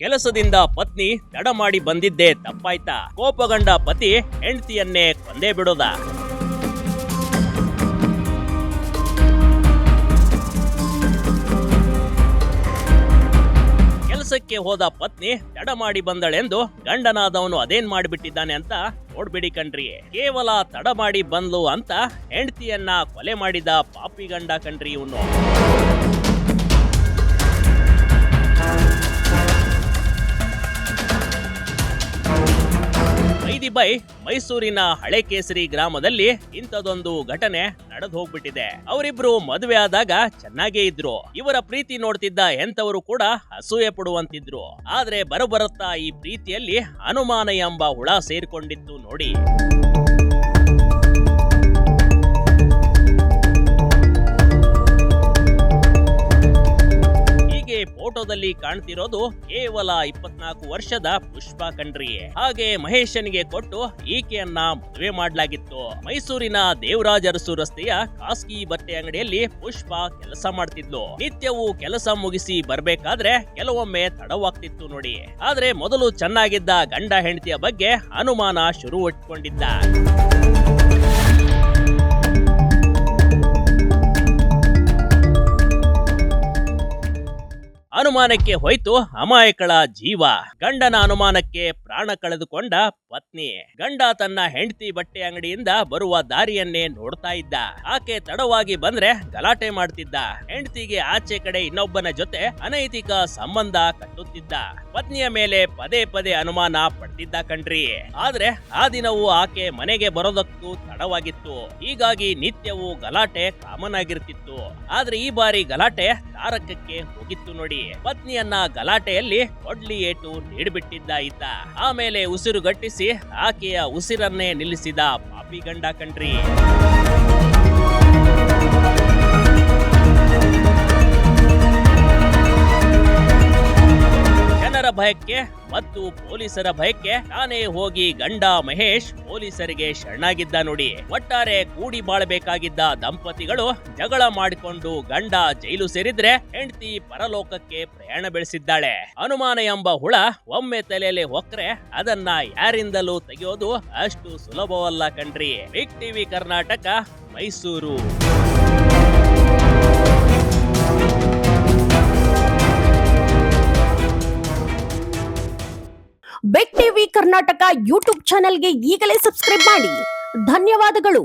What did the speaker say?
ಕೆಲಸದಿಂದ ಪತ್ನಿ ತಡ ಮಾಡಿ ಬಂದಿದ್ದೇ ತಪ್ಪಾಯ್ತಾ? ಕೋಪಗೊಂಡ ಪತಿ ಹೆಂಡತಿಯನ್ನೇ ಕೊಂದೇ ಬಿಡೋದ? ಕೆಲಸಕ್ಕೆ ಹೋದ ಪತ್ನಿ ತಡ ಮಾಡಿ ಬಂದಳೆಂದು ಗಂಡನಾದವನು ಅದೇನ್ ಮಾಡಿಬಿಟ್ಟಿದ್ದಾನೆ ಅಂತ ನೋಡ್ಬಿಡಿ ಕಣ್ರಿ. ಕೇವಲ ತಡ ಮಾಡಿ ಬಂದ್ಲು ಅಂತ ಹೆಂಡತಿಯನ್ನ ಕೊಲೆ ಮಾಡಿದ ಪಾಪಿ ಗಂಡ ಕಣ್ರಿ ಇವನು. ಬೈ ಮೈಸೂರಿನ ಹಳೆ ಕೇಸರಿ ಗ್ರಾಮದಲ್ಲಿ ಇಂಥದೊಂದು ಘಟನೆ ನಡೆದು ಹೋಗ್ಬಿಟ್ಟಿದೆ. ಅವರಿಬ್ರು ಮದುವೆ ಆದಾಗ ಚೆನ್ನಾಗೇ ಇದ್ರು. ಇವರ ಪ್ರೀತಿ ನೋಡ್ತಿದ್ದ ಎಂತವರು ಕೂಡ ಅಸೂಯೆ ಪಡುವಂತಿದ್ರು. ಆದ್ರೆ ಬರಬರುತ್ತಾ ಈ ಪ್ರೀತಿಯಲ್ಲಿ ಅನುಮಾನ ಎಂಬ ಹುಳ ಸೇರ್ಕೊಂಡಿತ್ತು ನೋಡಿ. ಫೋಟೋದಲ್ಲಿ ಕಾಣ್ತಿರೋದು ಕೇವಲ 24 ವರ್ಷದ ಪುಷ್ಪ ಕಣ್ರಿ. ಹಾಗೆ ಮಹೇಶನಿಗೆ ಕೊಟ್ಟು ಈಕೆಯನ್ನ ಮದುವೆ ಮಾಡಲಾಗಿತ್ತು. ಮೈಸೂರಿನ ದೇವರಾಜ ಅರಸು ರಸ್ತೆಯ ಖಾಸಗಿ ಬಟ್ಟೆ ಅಂಗಡಿಯಲ್ಲಿ ಪುಷ್ಪ ಕೆಲಸ ಮಾಡ್ತಿದ್ಲು. ನಿತ್ಯವೂ ಕೆಲಸ ಮುಗಿಸಿ ಬರ್ಬೇಕಾದ್ರೆ ಕೆಲವೊಮ್ಮೆ ತಡವಾಗ್ತಿತ್ತು ನೋಡಿ. ಆದ್ರೆ ಮೊದಲು ಚೆನ್ನಾಗಿದ್ದ ಗಂಡ ಹೆಂಡತಿಯ ಬಗ್ಗೆ ಅನುಮಾನ ಶುರು ಇಟ್ಕೊಂಡಿದ್ದ. ಅನುಮಾನಕ್ಕೆ ಹೋಯ್ತು ಅಮಾಯಕಳ ಜೀವ. ಗಂಡನ ಅನುಮಾನಕ್ಕೆ ಪ್ರಾಣ ಕಳೆದುಕೊಂಡ ಪತ್ನಿ. ಗಂಡ ತನ್ನ ಹೆಂಡತಿ ಬಟ್ಟೆ ಅಂಗಡಿಯಿಂದ ಬರುವ ದಾರಿಯನ್ನೇ ನೋಡ್ತಾ ಇದ್ದ. ಆಕೆ ತಡವಾಗಿ ಬಂದ್ರೆ ಗಲಾಟೆ ಮಾಡ್ತಿದ್ದ. ಹೆಂಡತಿಗೆ ಆಚೆ ಕಡೆ ಇನ್ನೊಬ್ಬನ ಜೊತೆ ಅನೈತಿಕ ಸಂಬಂಧ ಕಟ್ಟುತ್ತಿದ್ದ. ಪತ್ನಿಯ ಮೇಲೆ ಪದೇ ಪದೇ ಅನುಮಾನ ಪಡ್ತಿದ್ದ ಕಣ್ರಿ. ಆದ್ರೆ ಆ ದಿನವೂ ಆಕೆ ಮನೆಗೆ ಬರೋದಕ್ಕೂ ತಡವಾಗಿತ್ತು. ಹೀಗಾಗಿ ನಿತ್ಯವೂ ಗಲಾಟೆ ಕಾಮನ್ ಆಗಿರ್ತಿತ್ತು. ಆದ್ರೆ ಈ ಬಾರಿ ಗಲಾಟೆ ತಾರಕಕ್ಕೆ ಹೋಗಿತ್ತು ನೋಡಿ. ಪತ್ನಿಯನ್ನ ಗಲಾಟೆಯಲ್ಲಿ ಕೊಡ್ಲಿ ಏಟು ನೀಡ್ಬಿಟ್ಟಿದ್ದ ಈತ. ಆಮೇಲೆ ಉಸಿರುಗಟ್ಟಿಸಿ ಆಕೆಯ ಉಸಿರನ್ನೇ ನಿಲ್ಲಿಸಿದ ಪಾಪಿ ಗಂಡ ಕಣ್ರಿ. ಜನರ ಭಯಕ್ಕೆ ಮತ್ತು ಪೊಲೀಸರ ಭಯಕ್ಕೆ ತಾನೇ ಹೋಗಿ ಗಂಡ ಮಹೇಶ್ ಪೊಲೀಸರಿಗೆ ಶರಣಾಗಿದ್ದ ನೋಡಿ. ಒಟ್ಟಾರೆ ಕೂಡಿ ಬಾಳಬೇಕಾಗಿದ್ದ ದಂಪತಿಗಳು ಜಗಳ ಮಾಡಿಕೊಂಡು ಗಂಡ ಜೈಲು ಸೇರಿದ್ರೆ ಹೆಂಡತಿ ಪರಲೋಕಕ್ಕೆ ಪ್ರಯಾಣ ಬೆಳೆಸಿದ್ದಾಳೆ. ಅನುಮಾನ ಎಂಬ ಹುಳ ಒಮ್ಮೆ ತಲೆಯಲ್ಲಿ ಹೊಕ್ರೆ ಅದನ್ನ ಯಾರಿಂದಲೂ ತೆಗೆಯೋದು ಅಷ್ಟು ಸುಲಭವಲ್ಲ ಕಣ್ರಿ. Big TV Karnataka, Mysuru. Big TV Karnataka YouTube ಚಾನೆಲ್ಗೆ ಈಗಲೇ ಸಬ್ಸ್ಕ್ರೈಬ್ ಮಾಡಿ. ಧನ್ಯವಾದಗಳು.